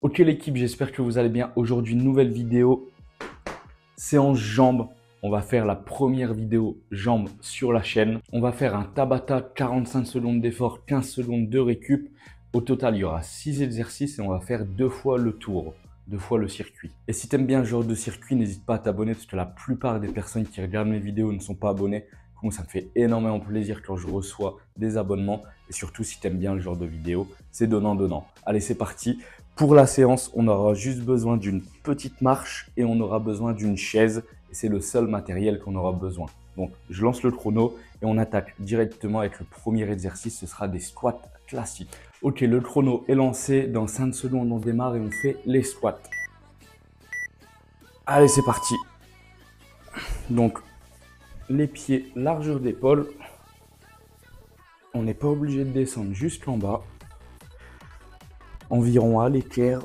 Ok l'équipe, j'espère que vous allez bien. Aujourd'hui, nouvelle vidéo, séance jambes. On va faire la première vidéo jambes sur la chaîne. On va faire un Tabata, 45 secondes d'effort, 15 secondes de récup. Au total, il y aura 6 exercices et on va faire 2 fois le tour, 2 fois le circuit. Et si tu aimes bien ce genre de circuit, n'hésite pas à t'abonner parce que la plupart des personnes qui regardent mes vidéos ne sont pas abonnées. Donc ça me fait énormément plaisir quand je reçois des abonnements. Et surtout, si tu aimes bien le genre de vidéo, c'est donnant-donnant. Allez, c'est parti. Pour la séance, on aura juste besoin d'une petite marche et on aura besoin d'une chaise. Et c'est le seul matériel qu'on aura besoin. Donc, je lance le chrono et on attaque directement avec le premier exercice. Ce sera des squats classiques. Ok, le chrono est lancé. Dans 5 secondes, on démarre et on fait les squats. Allez, c'est parti. Donc, les pieds largeur d'épaule. On n'est pas obligé de descendre jusqu'en bas. Environ à l'équerre.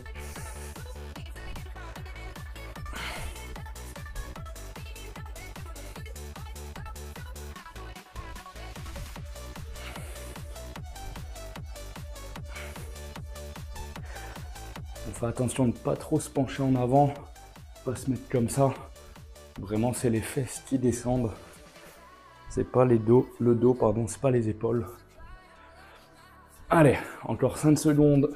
On fait attention de ne pas trop se pencher en avant, pas se mettre comme ça. Vraiment, c'est les fesses qui descendent. C'est pas le dos, pardon, c'est pas les épaules. Allez, encore 5 secondes.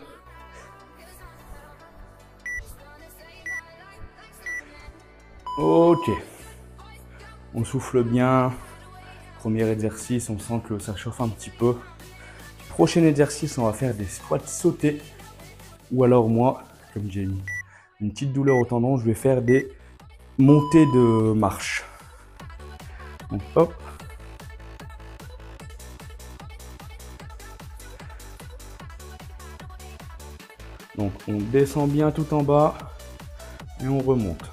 Ok. On souffle bien. Premier exercice, on sent que ça chauffe un petit peu. Prochain exercice, on va faire des squats sautés. Ou alors moi, comme j'ai une petite douleur au tendon, je vais faire des montées de marche. Donc hop. Donc on descend bien tout en bas et on remonte.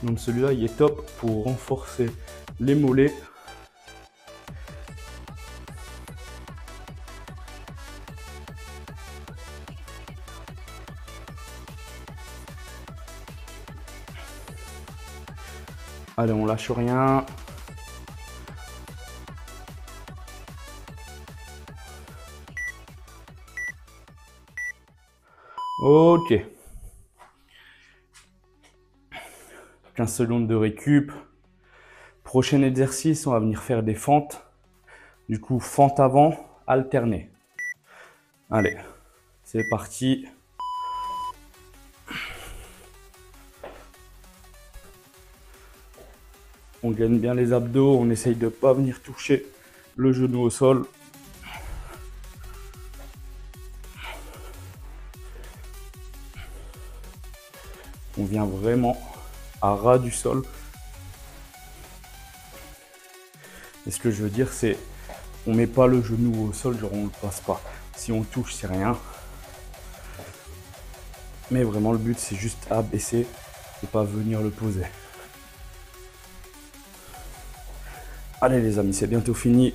Donc celui-là, il est top pour renforcer les mollets. Allez, on lâche rien. Ok. 15 secondes de récup. Prochain exercice, on va venir faire des fentes. Du coup, fente avant, alternée. Allez, c'est parti. On gagne bien les abdos, on essaye de ne pas venir toucher le genou au sol. On vient vraiment à ras du sol. Et ce que je veux dire, c'est on met pas le genou au sol, genre on ne le passe pas. Si on touche, c'est rien. Mais vraiment, le but, c'est juste abaisser et pas venir le poser. Allez les amis, c'est bientôt fini.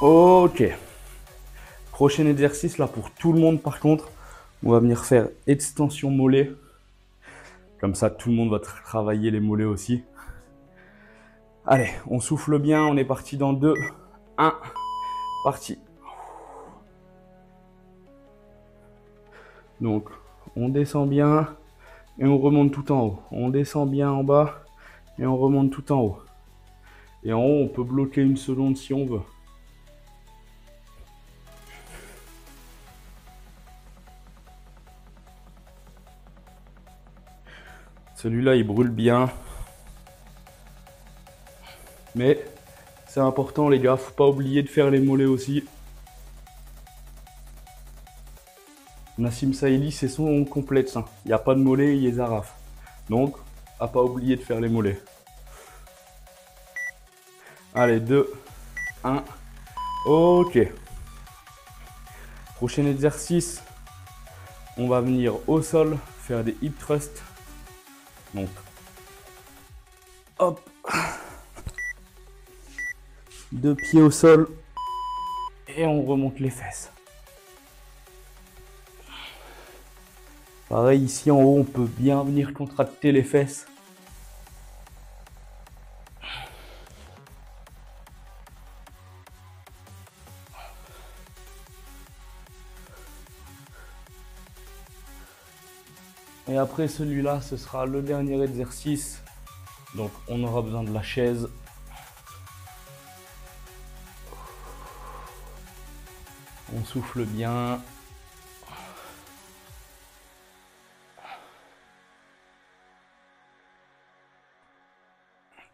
Ok. Prochain exercice, là, pour tout le monde, par contre, on va venir faire extension mollet. Comme ça, tout le monde va travailler les mollets aussi. Allez, on souffle bien, on est parti dans 2, 1, parti. Donc, on descend bien et on remonte tout en haut. On descend bien en bas et on remonte tout en haut. Et en haut, on peut bloquer une seconde si on veut. Celui-là, il brûle bien. Mais c'est important, les gars, faut pas oublier de faire les mollets aussi. Nassim Saïli, c'est son complète. Il n'y a pas de mollets, il est araf. Donc, à pas oublier de faire les mollets. Allez, 2, 1. Ok. Prochain exercice, on va venir au sol, faire des hip thrusts. Donc, hop. 2 pieds au sol et on remonte les fesses. Pareil, ici en haut, on peut bien venir contracter les fesses. Et après celui-là, ce sera le dernier exercice. Donc on aura besoin de la chaise. On souffle bien.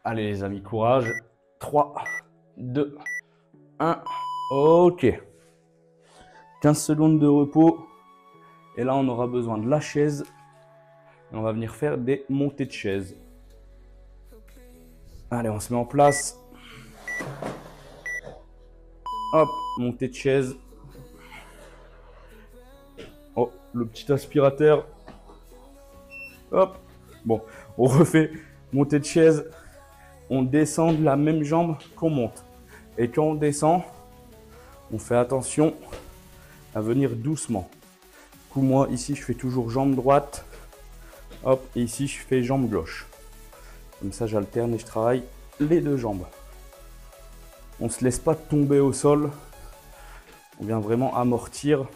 Allez les amis, courage. 3, 2, 1. Ok. 15 secondes de repos. Et là, on aura besoin de la chaise. Et on va venir faire des montées de chaise. Allez, on se met en place. Hop, montée de chaise. Oh, le petit aspirateur. Hop. Bon, on refait montée de chaise. On descend de la même jambe qu'on monte. Et quand on descend, on fait attention à venir doucement. Du coup, moi, ici, je fais toujours jambe droite. Hop, et ici, je fais jambe gauche. Comme ça, j'alterne et je travaille les deux jambes. On ne se laisse pas tomber au sol. On vient vraiment amortir.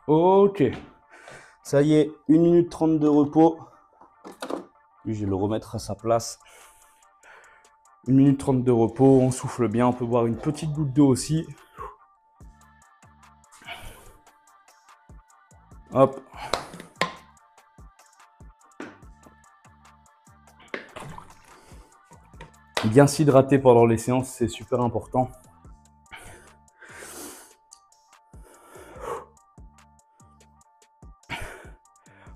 Ok, ça y est, 1 minute 30 de repos. Puis je vais le remettre à sa place. 1 minute 30 de repos, on souffle bien, on peut boire une petite goutte d'eau aussi. Hop. Bien s'hydrater pendant les séances, c'est super important.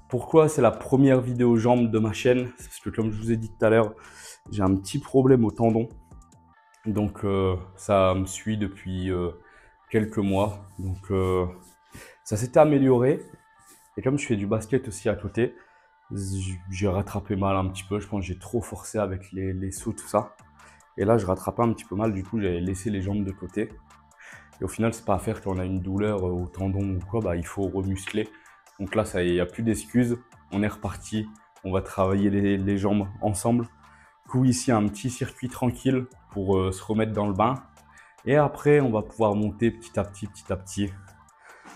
Pourquoi c'est la première vidéo jambes de ma chaîne? Parce que comme je vous ai dit tout à l'heure, j'ai un petit problème au tendon. Donc ça me suit depuis quelques mois. Donc ça s'était amélioré. Et comme je fais du basket aussi à côté, j'ai rattrapé mal un petit peu. Je pense que j'ai trop forcé avec les sauts, tout ça. Et là, je rattrapais un petit peu mal. Du coup, j'avais laissé les jambes de côté. Et au final, c'est pas à faire quand on a une douleur au tendon ou quoi. Bah, il faut remuscler. Donc là, il n'y a plus d'excuses. On est reparti. On va travailler les jambes ensemble. Du coup, ici, un petit circuit tranquille pour se remettre dans le bain. Et après, on va pouvoir monter petit à petit.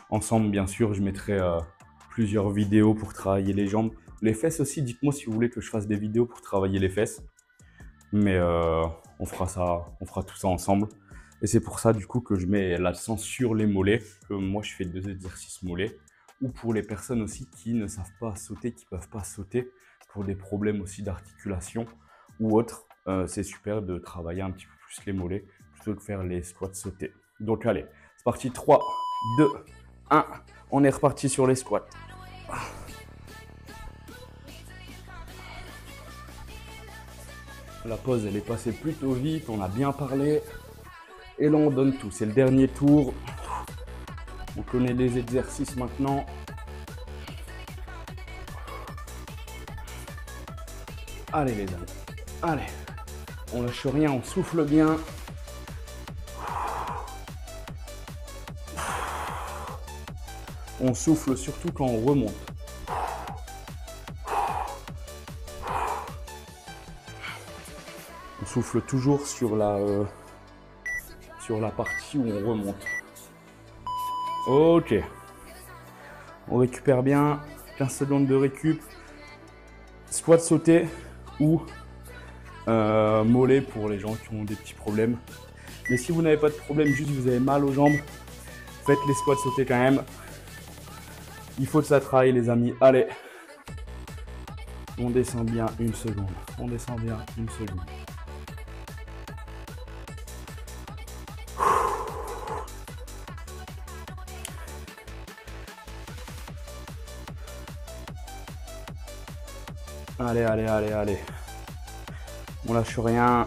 Ensemble, bien sûr, je mettrai plusieurs vidéos pour travailler les jambes. Les fesses aussi, dites-moi si vous voulez que je fasse des vidéos pour travailler les fesses. Mais on fera ça, on fera tout ça ensemble. Et c'est pour ça, du coup, que je mets l'accent sur les mollets. Que moi, je fais 2 exercices mollets. Ou pour les personnes aussi qui ne savent pas sauter, qui ne peuvent pas sauter pour des problèmes aussi d'articulation ou autre, c'est super de travailler un petit peu plus les mollets plutôt que faire les squats sautés. Donc allez, c'est parti, 3, 2, 1, on est reparti sur les squats. La pause, elle est passée plutôt vite, on a bien parlé. Et là, on donne tout, c'est le dernier tour. On connaît les exercices maintenant. Allez les amis, allez. On lâche rien, on souffle bien. On souffle surtout quand on remonte. On souffle toujours sur la partie où on remonte. Ok. On récupère bien. 15 secondes de récup. Squat sauté ou mollet pour les gens qui ont des petits problèmes. Mais si vous n'avez pas de problème, juste vous avez mal aux jambes, faites les squats sautés quand même. Il faut que ça travaille les amis. Allez. On descend bien 1 seconde. On descend bien 1 seconde. Allez, allez, allez, allez. On lâche rien.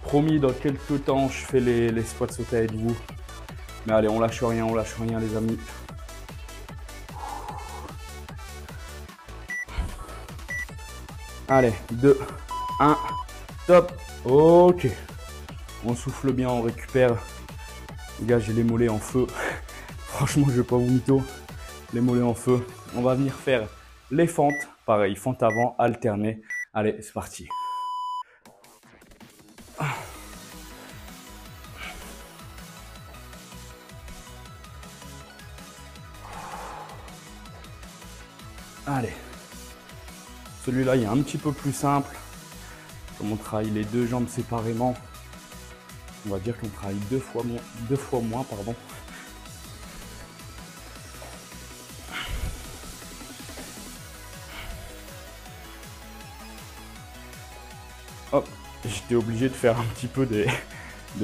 Promis, dans quelques temps, je fais les squats sautés avec vous. Mais allez, on lâche rien les amis. Allez, 2, 1, top. Ok. On souffle bien, on récupère. Les gars, j'ai les mollets en feu. Franchement, je vais pas vous mytho. Les mollets en feu. On va venir faire les fentes. Pareil, fente avant, alterner. Allez, c'est parti. Allez. Celui-là, il est un petit peu plus simple. Comme on travaille les deux jambes séparément, on va dire qu'on travaille deux fois moins, pardon. Hop, j'étais obligé de faire un petit peu des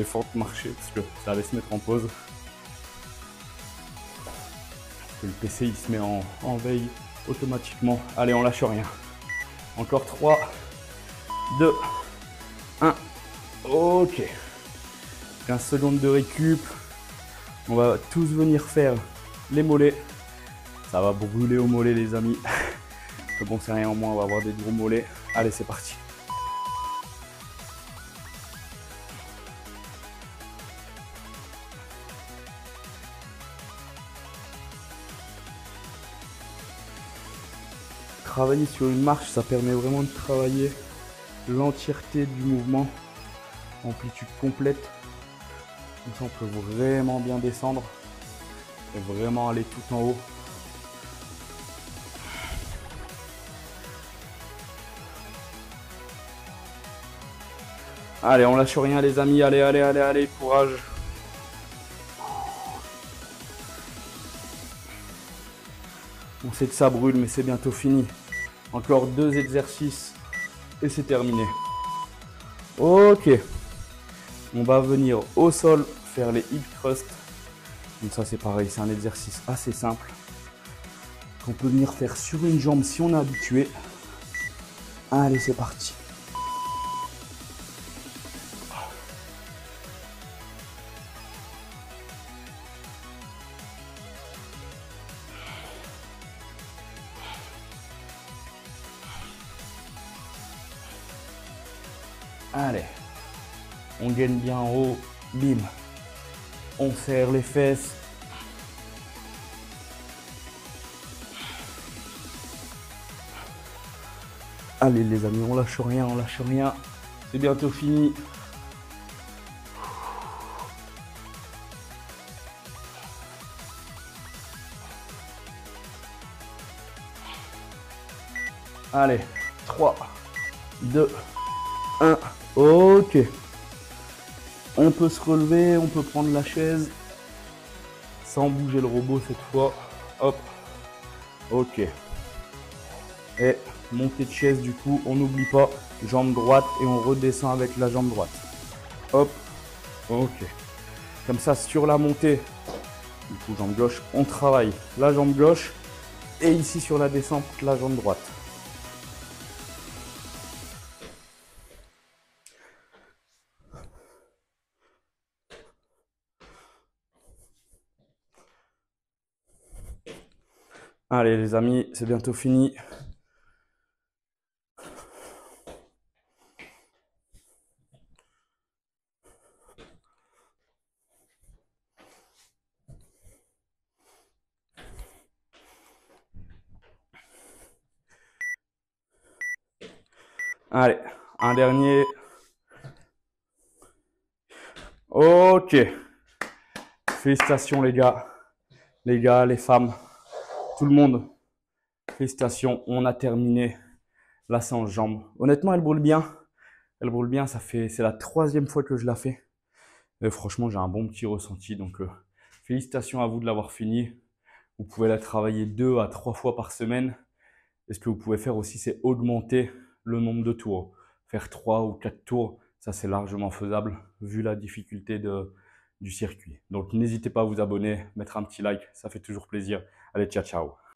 fentes marchées parce que ça allait se mettre en pause. Parce que le PC il se met en veille automatiquement. Allez, on lâche rien. Encore 3, 2, 1. Ok. 15 secondes de récup. On va tous venir faire les mollets. Ça va brûler aux mollets les amis. Mais bon, c'est rien, au moins on va avoir des gros mollets. Allez, c'est parti. Travailler sur une marche, ça permet vraiment de travailler l'entièreté du mouvement, amplitude complète. Comme ça, on peut vraiment bien descendre et vraiment aller tout en haut. Allez, on lâche rien les amis, allez, allez, allez, allez, courage. On sait que ça brûle, mais c'est bientôt fini. Encore 2 exercices et c'est terminé. Ok. On va venir au sol faire les hip thrusts. Donc ça c'est pareil, c'est un exercice assez simple qu'on peut venir faire sur une jambe si on est habitué. Allez, c'est parti. Allez, on gaine bien en haut, bim. On serre les fesses. Allez les amis, on lâche rien, on lâche rien. C'est bientôt fini. Allez, 3, 2, 1. Ok. On peut se relever, on peut prendre la chaise sans bouger le robot cette fois. Hop. Ok. Et montée de chaise du coup, on n'oublie pas, jambe droite et on redescend avec la jambe droite. Hop. Ok. Comme ça, sur la montée, du coup jambe gauche, on travaille la jambe gauche et ici sur la descente, la jambe droite. Allez les amis, c'est bientôt fini. Allez, un dernier. Ok. Félicitations les gars, les femmes, tout le monde. Félicitations, on a terminé la séance jambes. Honnêtement, elle brûle bien. Elle brûle bien, c'est la 3e fois que je la fais. Et franchement, j'ai un bon petit ressenti. Donc, félicitations à vous de l'avoir fini. Vous pouvez la travailler 2 à 3 fois par semaine. Et ce que vous pouvez faire aussi, c'est augmenter le nombre de tours. Faire 3 ou 4 tours, ça c'est largement faisable vu la difficulté du circuit. Donc n'hésitez pas à vous abonner, mettre un petit like, ça fait toujours plaisir. Allez, ciao, ciao.